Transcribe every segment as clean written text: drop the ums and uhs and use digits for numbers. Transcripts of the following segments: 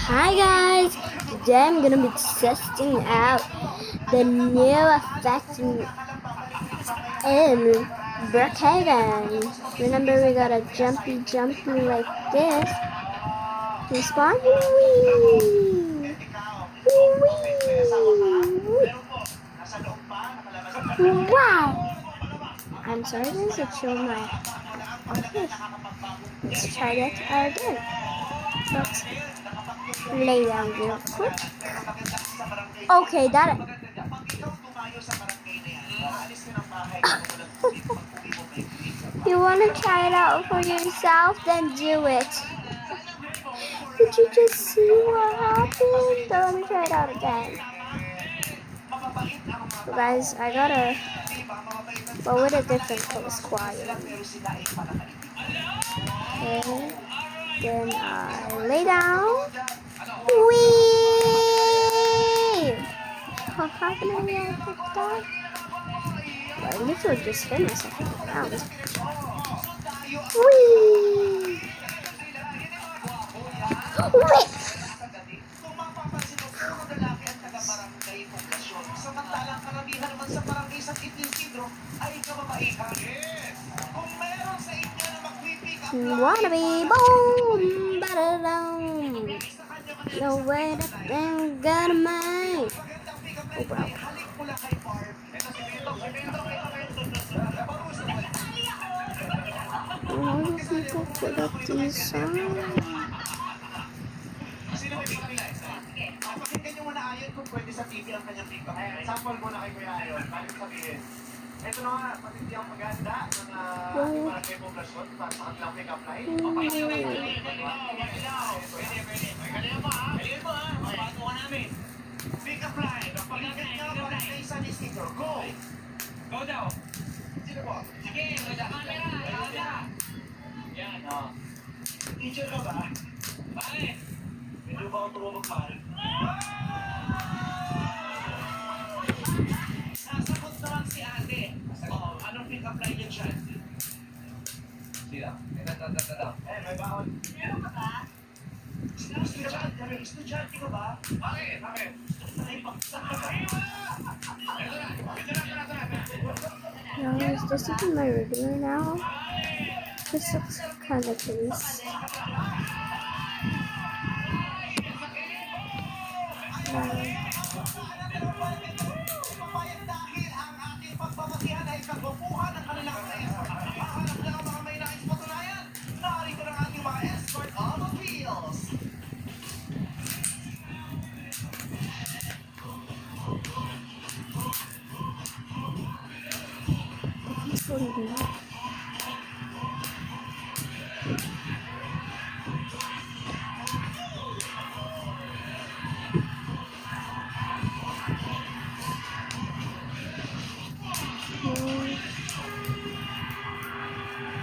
Hi guys, today I'm gonna be testing out the new effect in Brookhaven. Remember we got a jumpy like this. Respawn. Whee! Whee! Wow! I'm sorry guys, it showed my office. Let's try that out again. Let's lay down real quick. Okay, that. You want to try it out for yourself? Then do it. Did you just see what happened? So let me try it out again. So guys, I got a, but with a different close quiet. Okay. Then I lay down. Whee! What happened when I picked up? I literally just hit myself on the ground. Whee! Whee! Wannabe boom, ba-da-dum. No way that thing gonna make. Oh, bro. All the people put up these songs. Pakinggan nyo muna ayon kung pwede sa TV ang kanyang TikTok. Sample muna kay Kuya Ayon, bago sabihin. Ito na nga, patindi ang maganda ng barangay poblasyon para sa kanilang pick-up line. Papakinggan nyo na yun. Pwede. Galingan mo ha. Mabago ka namin. Pick-up line. Pagkagat ka, barangay San Isidro. Go! Go daw. Sino po? Sige, camera. Yan, o. Teacher ka ba? Bakit? Medyo ba akong turumag mahal? Sasagot naman si ate. Anong pick-up line yan siya? Sila? May baon. Meron ka ba? Estudyante ka ba? Bakit? Now, is this even my regular now? This looks kind of case.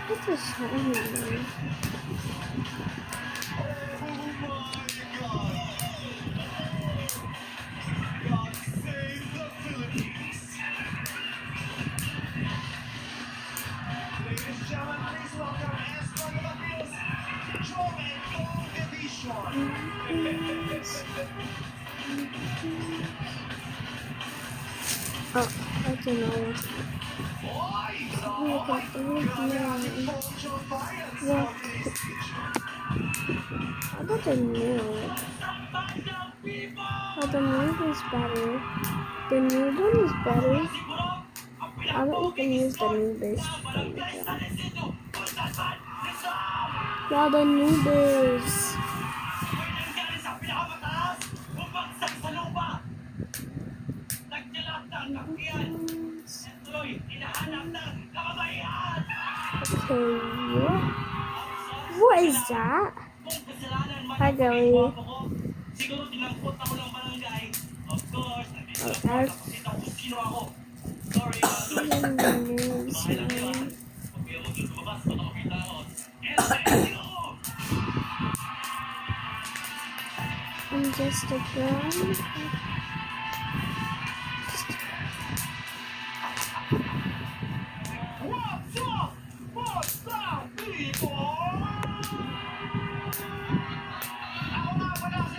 What is happening? Oh, I don't know. Look at the look. How about the noob? Oh, the noob is better. The noob one is better. I bet we can use the noobers from the job. Yeah, the noobers. Okay, what is that? Hi, Billy. Oh, that's I'm just a girl. Ako nga pala si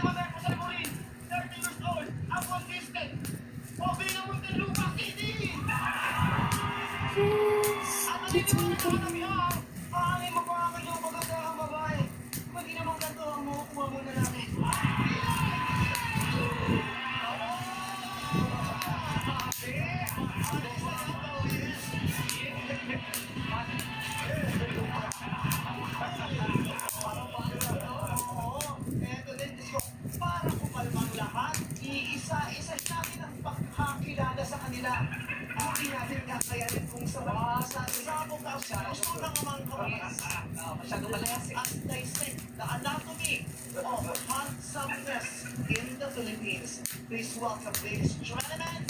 mga mangkabis. Masyado malayas eh. At dissect the anatomy of handsomeness in the Philippines. Please welcome, ladies and gentlemen,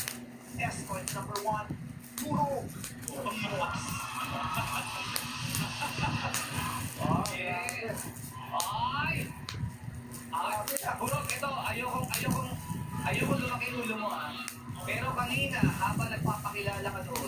escort number 1, Puro Dios. Yes. Ay! Burok, ito, ayokong lumaki ulo mo ah. Pero kanina, habang nagpapakilala ka doon,